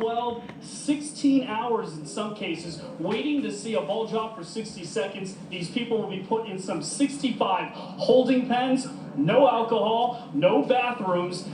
12, 16 hours in some cases, waiting to see a ball drop for 60 seconds. These people will be put in some 65 holding pens, no alcohol, no bathrooms,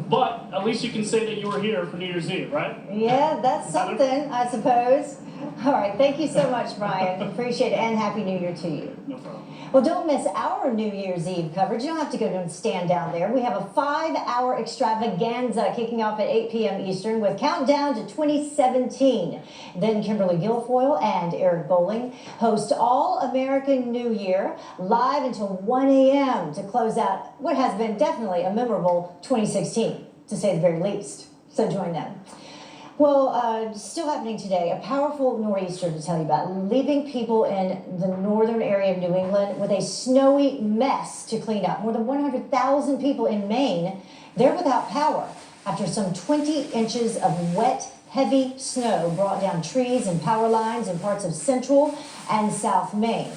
but at least you can say that you were here for New Year's Eve, right? Yeah, that's something, I suppose. All right, thank you so much, Brian. Appreciate it, and Happy New Year to you. No problem. Well, don't miss our New Year's Eve coverage. You don't have to go and stand down there. We have a 5-hour extravaganza kicking off at 8 p.m. Eastern with Countdown to 2017. Then Kimberly Guilfoyle and Eric Bowling host All American New Year live until 1 a.m. to close out what has been definitely a memorable 2016, to say the very least. So join them. Well, still happening today, a powerful nor'easter to tell you about, leaving people in the northern area of New England with a snowy mess to clean up. More than 100,000 people in Maine, they're without power after some 20 inches of wet, heavy snow brought down trees and power lines in parts of central and south Maine.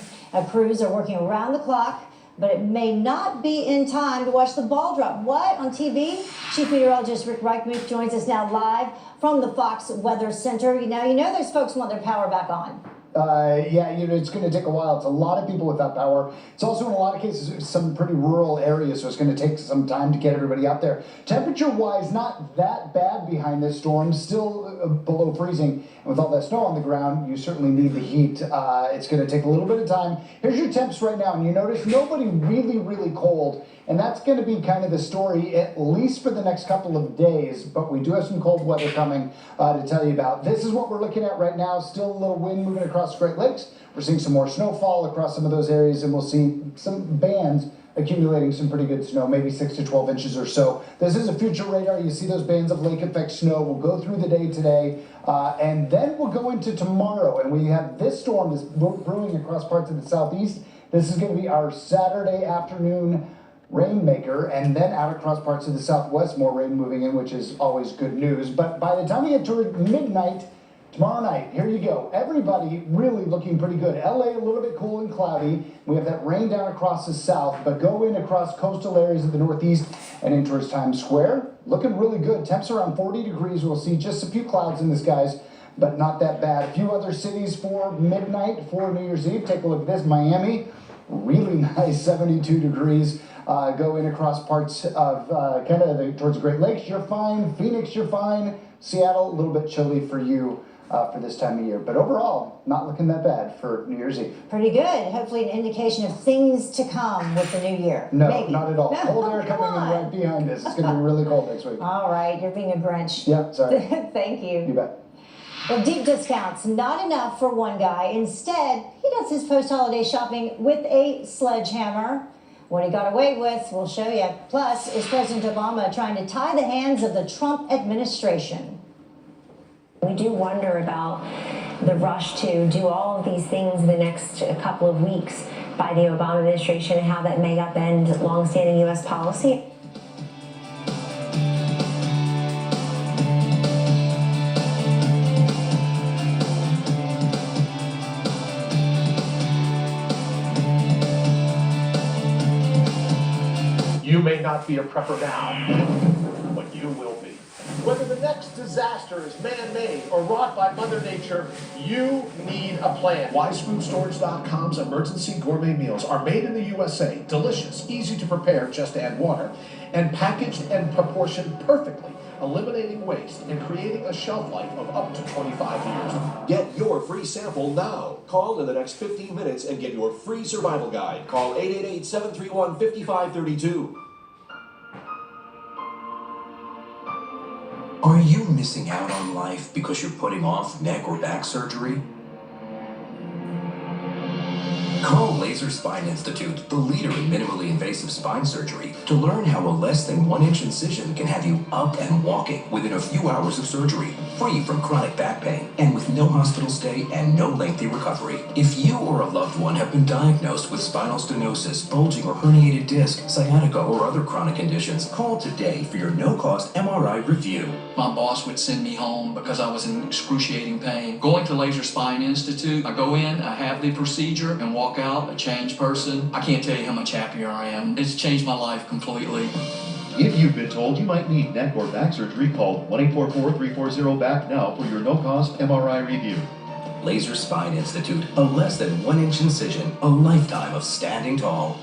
Crews are working around the clock, but it may not be in time to watch the ball drop. What? On TV? Chief Meteorologist Rick Reichmuth joins us now live from the Fox Weather Center. Now, you know those folks want their power back on. Yeah, it's going to take a while. It's a lot of people without power. It's also, in a lot of cases, some pretty rural areas, so it's going to take some time to get everybody out there. Temperature-wise, not that bad behind this storm, still below freezing. And with all that snow on the ground, you certainly need the heat. It's going to take a little bit of time. Here's your temps right now, and you notice nobody really cold. And that's going to be kind of the story, at least for the next couple of days. But we do have some cold weather coming to tell you about. This is what we're looking at right now. Still a little wind moving across the Great Lakes. We're seeing some more snowfall across some of those areas, and we'll see some bands accumulating some pretty good snow, maybe 6 to 12 inches or so. This is a future radar. You see those bands of lake effect snow. We'll go through the day today, and then we'll go into tomorrow. And we have this storm that's brewing across parts of the southeast. This is going to be our Saturday afternoon rainmaker, and then out across parts of the southwest, more rain moving in, which is always good news. But by the time we get to midnight tomorrow night, here you go. Everybody really looking pretty good. LA a little bit cool and cloudy. We have that rain down across the south, but go in across coastal areas of the northeast and in towards Times Square. Looking really good. Temps around 40 degrees. We'll see just a few clouds in the skies, but not that bad. A few other cities for midnight, for New Year's Eve. Take a look at this. Miami, really nice, 72 degrees. Go in across parts of Canada towards the Great Lakes, you're fine. Phoenix, you're fine. Seattle, a little bit chilly for you for this time of year. But overall, not looking that bad for New Year's Eve. Pretty good. Hopefully an indication of things to come with the new year. No, maybe. Not at all. No, Cold air coming in right behind us. It's going to be really cold next week. All right, you're being a Grinch. Yep, sorry. Thank you. You bet. Well, deep discounts, not enough for one guy. Instead, he does his post-holiday shopping with a sledgehammer. What he got away with, we'll show you. Plus, is President Obama trying to tie the hands of the Trump administration? We do wonder about the rush to do all of these things in the next couple of weeks by the Obama administration and how that may upend longstanding U.S. policy. You may not be a prepper now, but you will be. Whether the next disaster is man-made or wrought by Mother Nature, you need a plan. WiseFoodStorage.com's emergency gourmet meals are made in the USA, delicious, easy to prepare, just add water, and packaged and proportioned perfectly, eliminating waste and creating a shelf life of up to 25 years. Get your free sample now. Call in the next 15 minutes and get your free survival guide. Call 888-731-5532. Are you missing out on life because you're putting off neck or back surgery? Call Laser Spine Institute, the leader in minimally invasive spine surgery, to learn how a less than 1-inch incision can have you up and walking within a few hours of surgery, free from chronic back pain, and with no hospital stay and no lengthy recovery. If you or a loved one have been diagnosed with spinal stenosis, bulging or herniated disc, sciatica, or other chronic conditions, call today for your no-cost MRI review. My boss would send me home because I was in excruciating pain. Going to Laser Spine Institute, I go in, I have the procedure, and walk out a changed person. I can't tell you how much happier I am. It's changed my life completely. If you've been told you might need neck or back surgery, call 1-844-340-BACK now for your no-cost MRI review. Laser Spine Institute, a less than 1-inch incision, a lifetime of standing tall.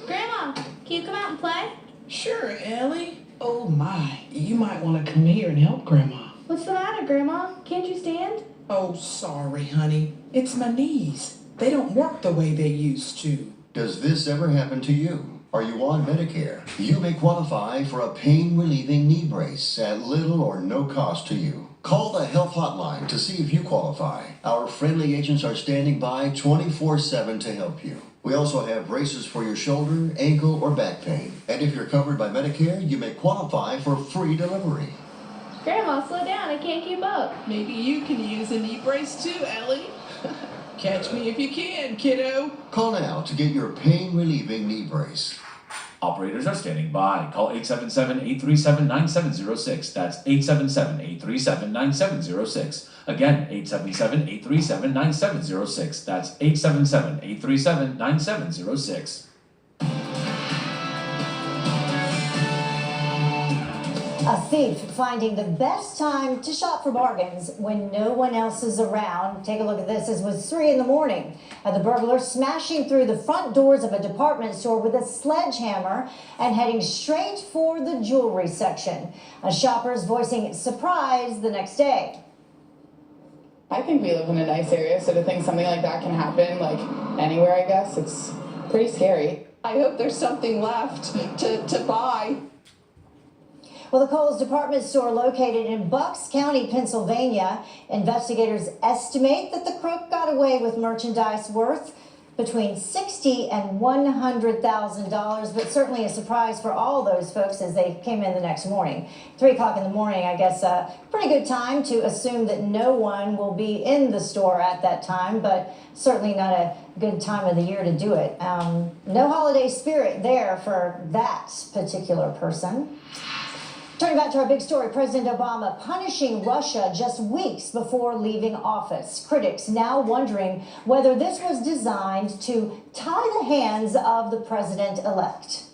Grandma, can you come out and play? Sure, Ellie. Oh my, you might want to come here and help Grandma. What's the matter, Grandma? Can't you stand? Oh, sorry, honey. It's my knees. They don't work the way they used to. Does this ever happen to you? Are you on Medicare? You may qualify for a pain-relieving knee brace at little or no cost to you. Call the Health Hotline to see if you qualify. Our friendly agents are standing by 24/7 to help you. We also have braces for your shoulder, ankle, or back pain. And if you're covered by Medicare, you may qualify for free delivery. Grandma, slow down. I can't keep up. Maybe you can use a knee brace too, Ellie. Catch me if you can, kiddo. Call now to get your pain-relieving knee brace. Operators are standing by. Call 877-837-9706. That's 877-837-9706. Again, 877-837-9706. That's 877-837-9706. A thief finding the best time to shop for bargains when no one else is around. Take a look at this. It was 3 in the morning. The burglar smashing through the front doors of a department store with a sledgehammer and heading straight for the jewelry section. Shoppers voicing surprise the next day. I think we live in a nice area, so to think something like that can happen, like anywhere, I guess, it's pretty scary. I hope there's something left to buy. Well, the Kohl's department store located in Bucks County, Pennsylvania. Investigators estimate that the crook got away with merchandise worth between $60,000 and $100,000, but certainly a surprise for all those folks as they came in the next morning. 3 o'clock in the morning, I guess, a pretty good time to assume that no one will be in the store at that time, but certainly not a good time of the year to do it. No holiday spirit there for that particular person. Turning back to our big story, President Obama punishing Russia just weeks before leaving office. Critics now wondering whether this was designed to tie the hands of the president-elect.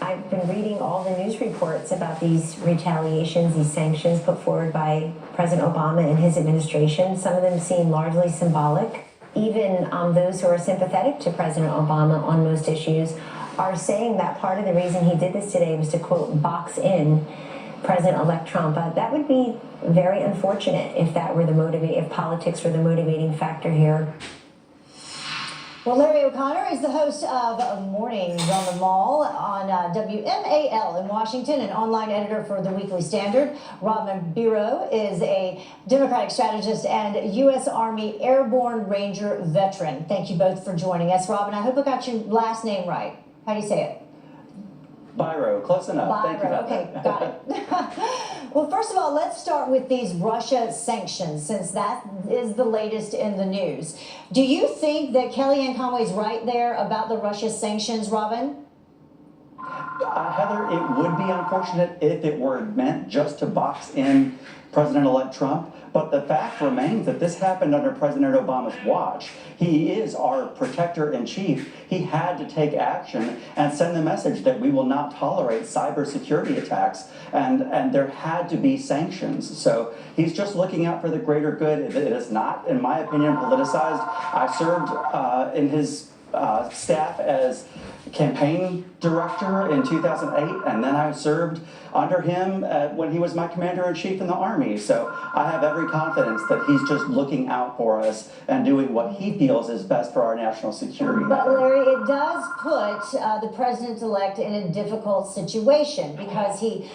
I've been reading all the news reports about these retaliations, these sanctions put forward by President Obama and his administration. Some of them seem largely symbolic. Even those who are sympathetic to President Obama on most issues are saying that part of the reason he did this today was to, quote, box in President-elect Trump. That would be very unfortunate if that were if politics were the motivating factor here. Well, Larry O'Connor is the host of Mornings on the Mall on WMAL in Washington, and online editor for the Weekly Standard. Robin Biro is a Democratic strategist and U.S. Army Airborne Ranger veteran. Thank you both for joining us. Robin, I hope I got your last name right. How do you say it? Biro, close enough. Biro, Thank you. okay, got it. Well, first of all, let's start with these Russia sanctions, since that is the latest in the news. Do you think that Kellyanne Conway's right there about the Russia sanctions, Robin? Heather, it would be unfortunate if it were meant just to box in President-elect Trump, but the fact remains that this happened under President Obama's watch. He is our protector-in-chief. He had to take action and send the message that we will not tolerate cybersecurity attacks, and there had to be sanctions. So he's just looking out for the greater good. It is not, in my opinion, politicized. I served in his staff as campaign director in 2008, and then I served under him when he was my commander-in-chief in the Army. So I have every confidence that he's just looking out for us and doing what he feels is best for our national security. But Larry, it does put the president-elect in a difficult situation because he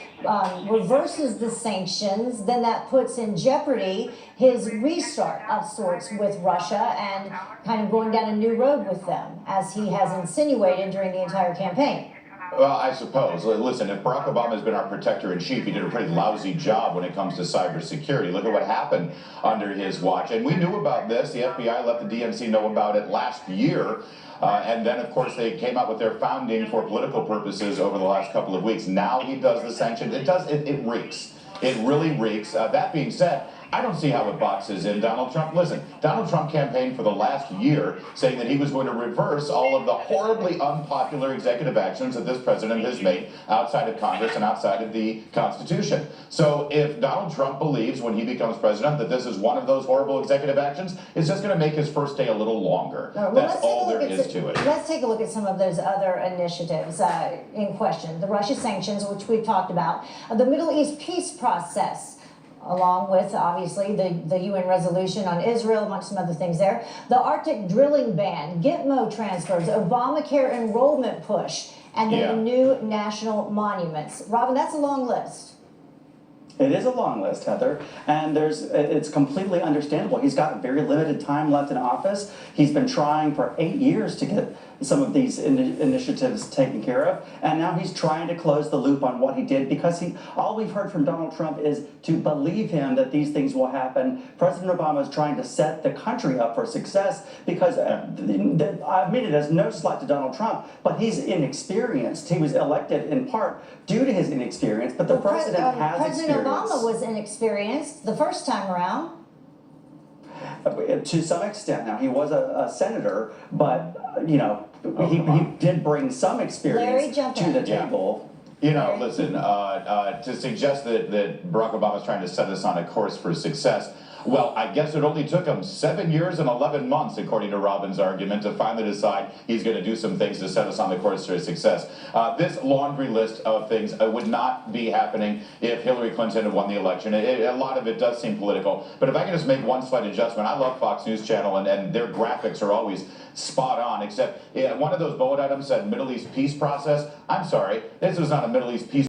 reverses the sanctions. Then that puts in jeopardy his restart of sorts with Russia and kind of going down a new road with them, as he has insinuated during the entire campaign. Well, I suppose. Listen, if Barack Obama has been our protector-in-chief, he did a pretty lousy job when it comes to cybersecurity. Look at what happened under his watch. And we knew about this. The FBI let the DNC know about it last year. And then, of course, they came out with their founding for political purposes over the last couple of weeks. Now he does the sanctions. It reeks. It really reeks. That being said, I don't see how it boxes in Donald Trump. Listen, Donald Trump campaigned for the last year saying that he was going to reverse all of the horribly unpopular executive actions that this president has made outside of Congress and outside of the Constitution. So if Donald Trump believes when he becomes president that this is one of those horrible executive actions, it's just going to make his first day a little longer. That's all there is to it. Let's take a look at some of those other initiatives in question. The Russia sanctions, which we've talked about, the Middle East peace process, along with, obviously, the UN resolution on Israel, amongst some other things there. The Arctic drilling ban, Gitmo transfers, Obamacare enrollment push, and then the new national monuments. Robin, that's a long list. It is a long list, Heather, and it's completely understandable. He's got very limited time left in office. He's been trying for 8 years to get some of these initiatives taken care of, and now he's trying to close the loop on what he did, because all we've heard from Donald Trump is to believe him that these things will happen. President Obama is trying to set the country up for success, because I mean it as no slight to Donald Trump, but he's inexperienced. He was elected in part due to his inexperience, but the president has President experience. Obama was inexperienced the first time around. To some extent. Now, he was a senator, but, you know, he did bring some experience to the table. You know, listen, to suggest that Barack Obama is trying to set us on a course for success, well, I guess it only took him 7 years and 11 months, according to Robin's argument, to finally decide he's going to do some things to set us on the course for success. This laundry list of things would not be happening if Hillary Clinton had won the election. A lot of it does seem political, but if I can just make one slight adjustment, I love Fox News Channel, and their graphics are always spot on, except one of those bullet items said Middle East peace process. I'm sorry, this was not a Middle East peace